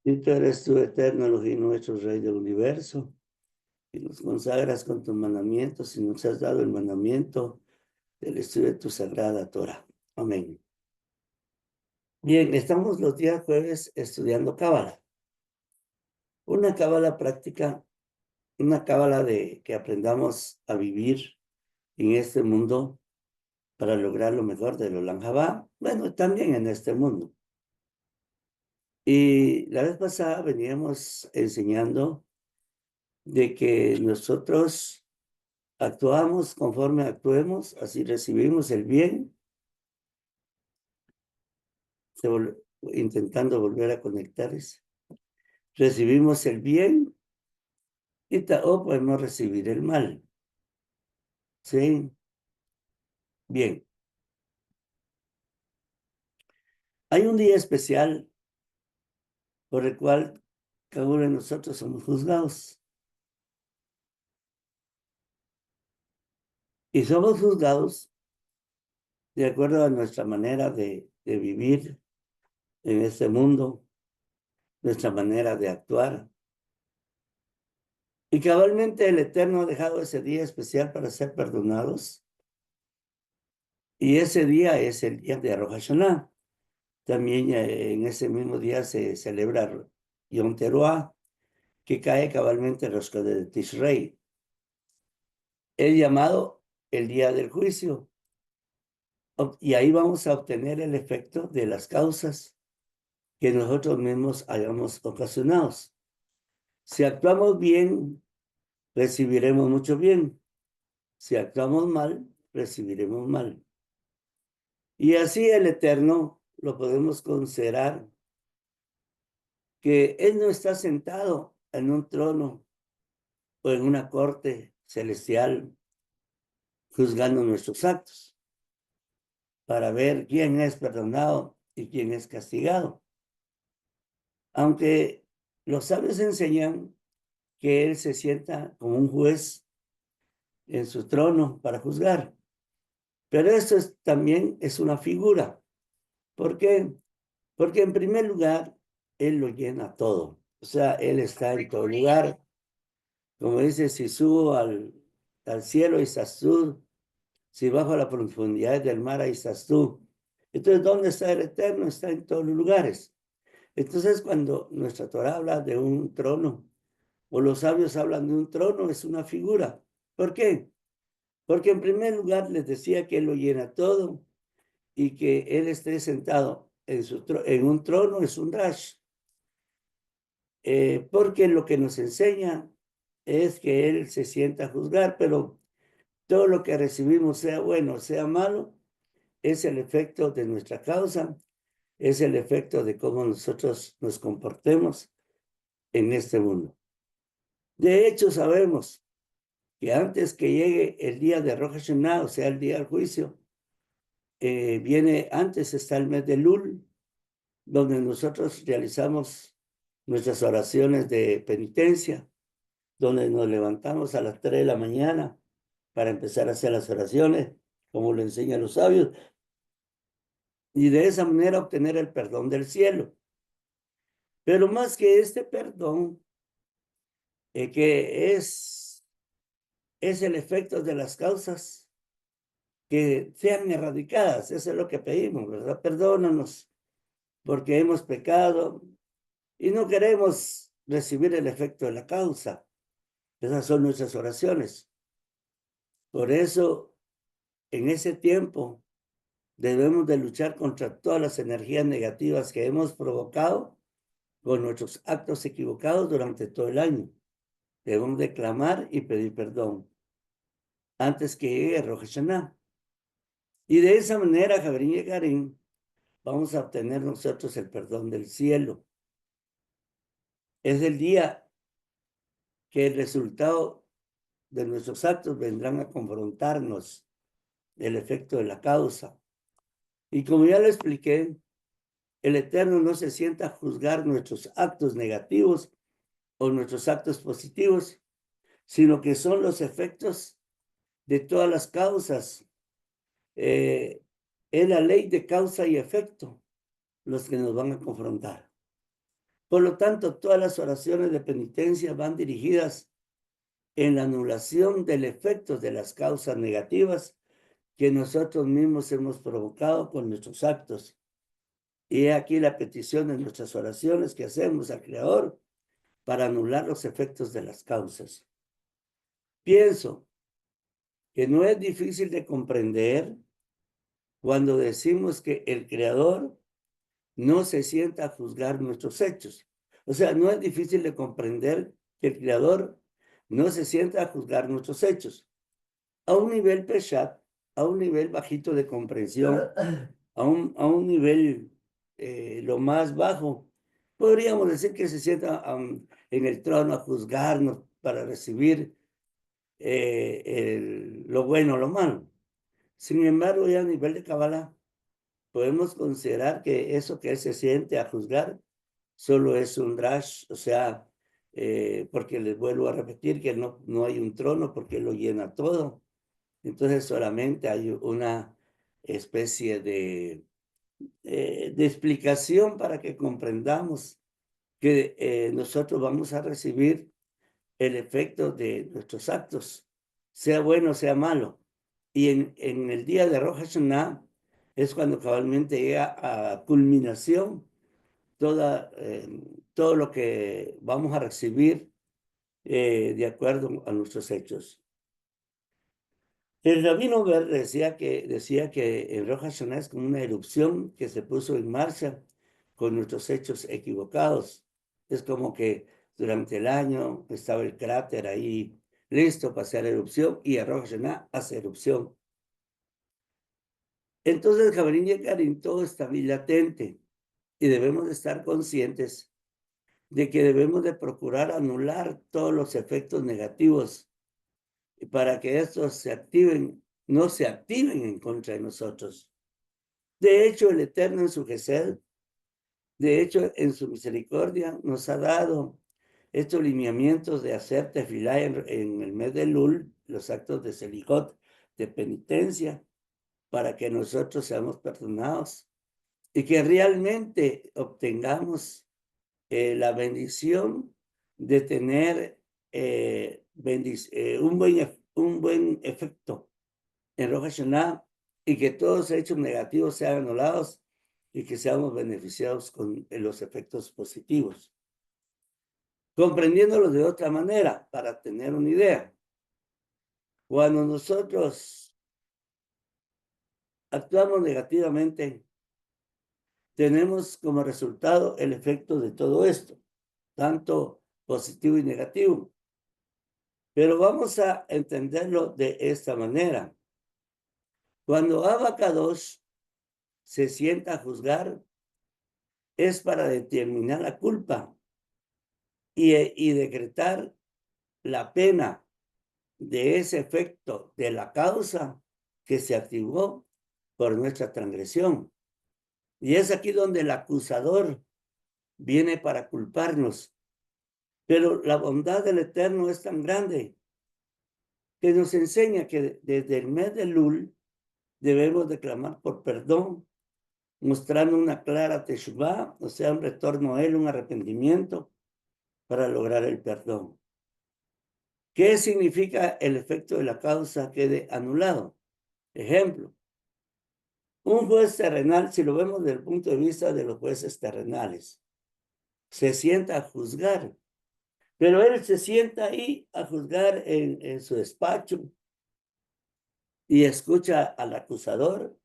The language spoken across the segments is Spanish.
Bendito eres tú, eterno Elohim, nuestro Rey del universo, y nos consagras con tus mandamientos y nos has dado el mandamiento del estudio de tu sagrada Torah. Amén. Bien, estamos los días jueves estudiando Cábala. Una Cábala práctica, una Cábala de que aprendamos a vivir en este mundo para lograr lo mejor del Olam Jabá, bueno, también en este mundo. Y la vez pasada veníamos enseñando de que nosotros actuamos conforme actuemos, así recibimos el bien, intentando volver a conectarse. Recibimos el bien o podemos recibir el mal. ¿Sí? Bien. Hay un día especial por el cual cada uno de nosotros somos juzgados. Y somos juzgados de acuerdo a nuestra manera de vivir en este mundo, nuestra manera de actuar. Y cabalmente el Eterno ha dejado ese día especial para ser perdonados. Y ese día es el día de Rosh Hashanah. También en ese mismo día se celebra Yom Teruah, que cae cabalmente en Rosh de Tishrei. Es llamado el día del juicio. Y ahí vamos a obtener el efecto de las causas que nosotros mismos hayamos ocasionado. Si actuamos bien, recibiremos mucho bien. Si actuamos mal, recibiremos mal. Y así el Eterno lo podemos considerar que Él no está sentado en un trono o en una corte celestial juzgando nuestros actos para ver quién es perdonado y quién es castigado. Aunque los sabios enseñan que Él se sienta como un juez en su trono para juzgar. Pero esto también es una figura. ¿Por qué? Porque en primer lugar, Él lo llena todo. O sea, Él está en todo lugar. Como dice, si subo al cielo, ahí estás tú. Si bajo a la profundidad del mar, ahí estás tú. Entonces, ¿dónde está el Eterno? Está en todos los lugares. Entonces, cuando nuestra Torah habla de un trono, o los sabios hablan de un trono, es una figura. ¿Por qué? Porque en primer lugar les decía que Él lo llena todo y que Él esté sentado en un trono es un rash. Porque lo que nos enseña es que Él se sienta a juzgar, pero todo lo que recibimos, sea bueno o sea malo, es el efecto de nuestra causa, es el efecto de cómo nosotros nos comportemos en este mundo. De hecho, sabemos que antes que llegue el día de Rosh Hashanah, o sea, el día del juicio, antes está el mes de Lul, donde nosotros realizamos nuestras oraciones de penitencia, donde nos levantamos a las 3 de la mañana para empezar a hacer las oraciones, como lo enseñan los sabios, y de esa manera obtener el perdón del cielo. Pero más que este perdón, que es el efecto de las causas que sean erradicadas, eso es lo que pedimos, ¿verdad? Perdónanos porque hemos pecado y no queremos recibir el efecto de la causa. Esas son nuestras oraciones. Por eso, en ese tiempo, debemos de luchar contra todas las energías negativas que hemos provocado con nuestros actos equivocados durante todo el año. Debemos de clamar y pedir perdón antes que llegue Rosh Hashanah. Y de esa manera, Jabrín y Garín, vamos a obtener nosotros el perdón del cielo. Es el día que el resultado de nuestros actos vendrán a confrontarnos el efecto de la causa. Y como ya lo expliqué, el Eterno no se sienta a juzgar nuestros actos negativos o nuestros actos positivos, sino que son los efectos de todas las causas. Es la ley de causa y efecto los que nos van a confrontar. Por lo tanto, todas las oraciones de penitencia van dirigidas en la anulación del efecto de las causas negativas que nosotros mismos hemos provocado con nuestros actos. Y he aquí la petición de nuestras oraciones que hacemos al Creador para anular los efectos de las causas. Pienso que no es difícil de comprender cuando decimos que el Creador no se sienta a juzgar nuestros hechos. O sea, no es difícil de comprender que el Creador no se sienta a juzgar nuestros hechos. A un nivel peshat, a un nivel bajito de comprensión, a un nivel lo más bajo, podríamos decir que se sienta en el trono a juzgarnos para recibir lo bueno o lo malo. Sin embargo, ya a nivel de Kabbalah, podemos considerar que eso que él se siente a juzgar solo es un drash, o sea, porque les vuelvo a repetir que no hay un trono porque él lo llena todo. Entonces solamente hay una especie de explicación para que comprendamos que nosotros vamos a recibir el efecto de nuestros actos, sea bueno o sea malo. Y en el día de Rosh Hashanah es cuando cabalmente llega a culminación todo lo que vamos a recibir de acuerdo a nuestros hechos. El rabino Ber decía que el Rosh Hashanah es como una erupción que se puso en marcha con nuestros hechos equivocados. Es como que durante el año estaba el cráter ahí listo para hacer erupción y el Rosh Hashanah hace erupción. Entonces, Javelin y Karim, todo está bien latente y debemos de estar conscientes de que debemos de procurar anular todos los efectos negativos para que estos no se activen en contra de nosotros. De hecho, el Eterno en su Gesed, de hecho, en su misericordia, nos ha dado estos lineamientos de hacer tefilá en el mes de Lul, los actos de Selijot, de penitencia, para que nosotros seamos perdonados y que realmente obtengamos la bendición de tener un buen efecto en Rosh Hashanah y que todos los hechos negativos sean anulados y que seamos beneficiados con los efectos positivos. Comprendiéndolo de otra manera, para tener una idea. Cuando nosotros actuamos negativamente, tenemos como resultado el efecto de todo esto, tanto positivo y negativo. Pero vamos a entenderlo de esta manera. Cuando Abba Kadosh se sienta a juzgar, es para determinar la culpa y decretar la pena de ese efecto de la causa que se activó por nuestra transgresión. Y es aquí donde el acusador viene para culparnos. Pero la bondad del Eterno es tan grande que nos enseña que desde el mes de Lul debemos de clamar por perdón, mostrando una clara teshuvá, o sea, un retorno a Él, un arrepentimiento para lograr el perdón. ¿Qué significa el efecto de la causa quede anulado? Ejemplo, un juez terrenal, si lo vemos desde el punto de vista de los jueces terrenales, se sienta a juzgar, pero él se sienta ahí a juzgar en su despacho y escucha al acusador,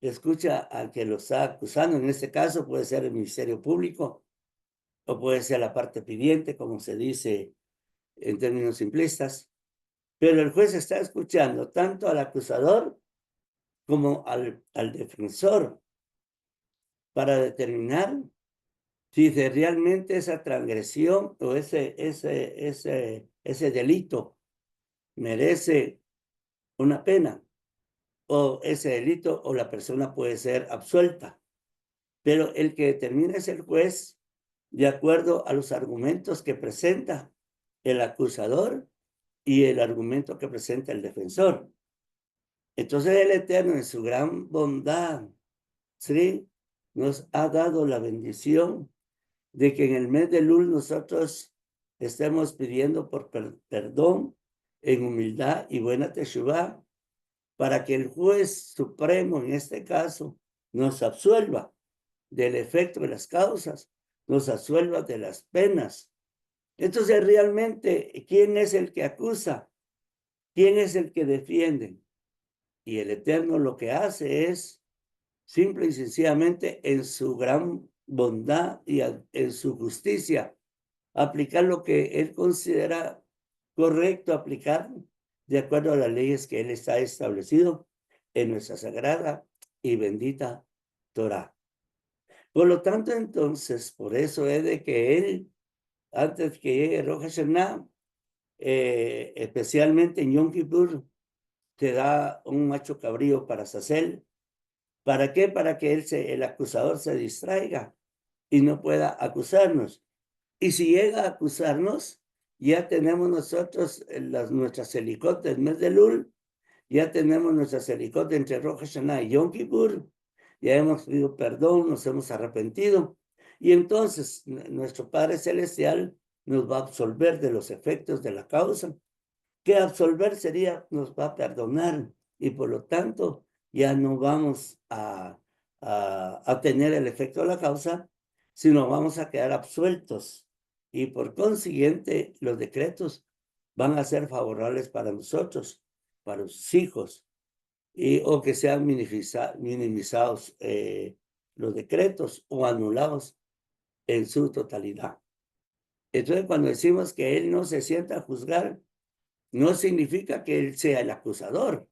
escucha al que lo está acusando, en este caso puede ser el Ministerio Público o puede ser la parte pidiente, como se dice en términos simplistas, pero el juez está escuchando tanto al acusador como al defensor para determinar si realmente esa transgresión o ese delito merece una pena o ese delito o la persona puede ser absuelta. Pero el que determina es el juez de acuerdo a los argumentos que presenta el acusador y el argumento que presenta el defensor. Entonces el Eterno en su gran bondad, ¿sí?, nos ha dado la bendición de que en el mes de Lul nosotros estemos pidiendo por perdón en humildad y buena teshuvá, para que el juez supremo, en este caso, nos absuelva del efecto de las causas, nos absuelva de las penas. Entonces, realmente, ¿quién es el que acusa? ¿Quién es el que defiende? Y el Eterno lo que hace es, simple y sencillamente, en su gran bondad y en su justicia, aplicar lo que Él considera correcto aplicar de acuerdo a las leyes que Él está establecido en nuestra sagrada y bendita Torah. Por lo tanto, entonces, por eso es de que Él, antes que llegue Rosh Hashanah, especialmente en Yom Kippur, te da un macho cabrío para Sacel. ¿Para qué? Para que el acusador se distraiga y no pueda acusarnos. Y si llega a acusarnos, ya tenemos nosotros nuestras helicot del mes de Lul, ya tenemos nuestras helicot entre Rosh Hashanah y Yom Kippur, ya hemos pedido perdón, nos hemos arrepentido, y entonces nuestro Padre Celestial nos va a absolver de los efectos de la causa, que absolver sería, nos va a perdonar, y por lo tanto ya no vamos a tener el efecto de la causa, sino vamos a quedar absueltos. Y por consiguiente, los decretos van a ser favorables para nosotros, para los hijos, o que sean minimizados los decretos o anulados en su totalidad. Entonces, cuando decimos que Él no se sienta a juzgar, no significa que Él sea el acusador,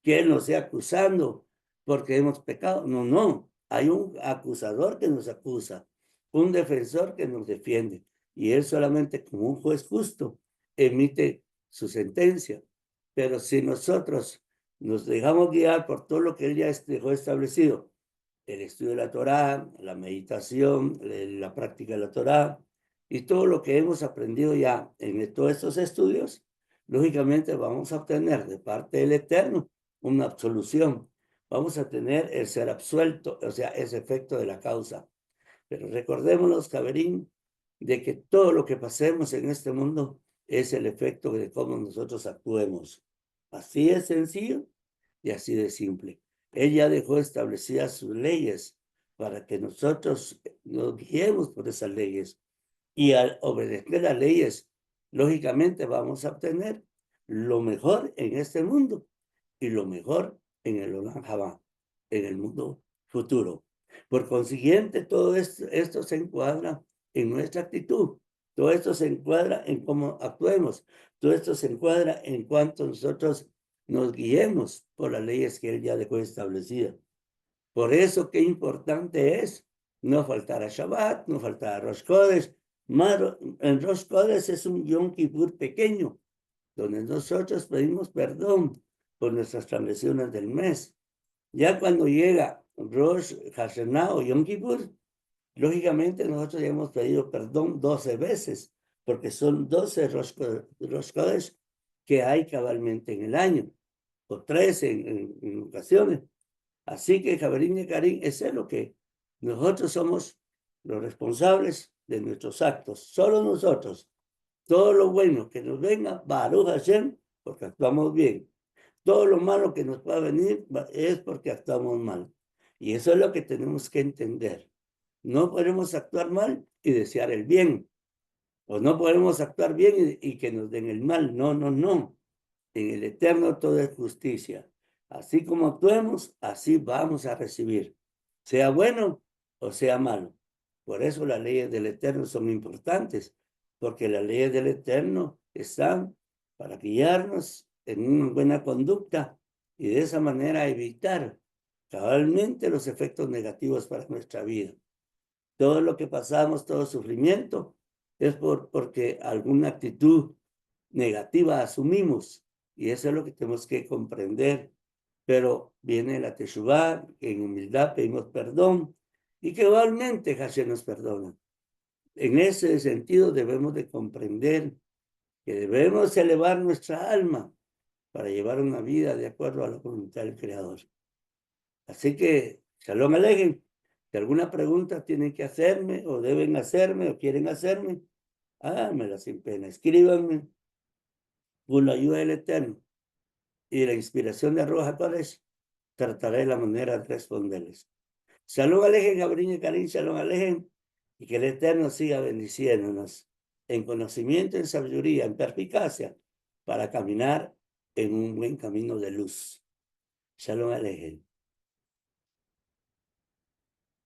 que Él nos sea acusando porque hemos pecado. No, no. Hay un acusador que nos acusa, un defensor que nos defiende. Y Él solamente como un juez justo emite su sentencia. Pero si nosotros nos dejamos guiar por todo lo que Él ya dejó establecido, el estudio de la Torá, la meditación, la práctica de la Torá y todo lo que hemos aprendido ya en todos estos estudios, lógicamente vamos a obtener de parte del Eterno una absolución. Vamos a tener el ser absuelto, o sea, ese efecto de la causa. Pero recordémonos, Javerín, de que todo lo que pasemos en este mundo es el efecto de cómo nosotros actuemos. Así es sencillo y así de simple. Él ya dejó establecidas sus leyes para que nosotros nos guiemos por esas leyes. Y al obedecer las leyes, lógicamente vamos a obtener lo mejor en este mundo y lo mejor en el Olam Haba, en el mundo futuro. Por consiguiente, todo esto se encuadra en nuestra actitud. Todo esto se encuadra en cómo actuemos. Todo esto se encuadra en cuanto nosotros nos guiemos por las leyes que Él ya dejó establecidas. Por eso, qué importante es no faltar a Shabbat, no faltar a Rosh Chodesh. En Rosh Chodesh es un Yom Kippur pequeño, donde nosotros pedimos perdón por nuestras transgresiones del mes. Ya cuando llega Rosh Hashanah o Yom Kippur, lógicamente nosotros ya hemos pedido perdón 12 veces, porque son 12 Rosh Chodesh que hay cabalmente en el año, o 13 en ocasiones. Así que, Javerín y Karim, ese es lo que nosotros somos los responsables de nuestros actos, solo nosotros. Todo lo bueno que nos venga, Baruch Hashem, porque actuamos bien. Todo lo malo que nos va a venir es porque actuamos mal. Y eso es lo que tenemos que entender. No podemos actuar mal y desear el bien. O no podemos actuar bien y que nos den el mal. No, no, no. En el Eterno todo es justicia. Así como actuemos, así vamos a recibir, sea bueno o sea malo. Por eso las leyes del Eterno son importantes, porque las leyes del Eterno están para guiarnos en una buena conducta y de esa manera evitar cabalmente los efectos negativos para nuestra vida. Todo lo que pasamos, todo sufrimiento, es porque alguna actitud negativa asumimos. Y eso es lo que tenemos que comprender. Pero viene la Teshuvá, que en humildad pedimos perdón y que igualmente Hashem nos perdona. En ese sentido debemos de comprender que debemos elevar nuestra alma para llevar una vida de acuerdo a la voluntad del Creador. Así que, Shalom Aleichem. Si alguna pregunta tienen que hacerme, o deben hacerme, o quieren hacerme, háganmela sin pena. Escríbanme con la ayuda del Eterno y la inspiración de Ruach HaKodesh. Trataré la manera de responderles. Shalom Alejem, Gabriel y Karim, Shalom Alejem, y que el Eterno siga bendiciéndonos en conocimiento, en sabiduría, en perspicacia, para caminar en un buen camino de luz. Shalom Alejem.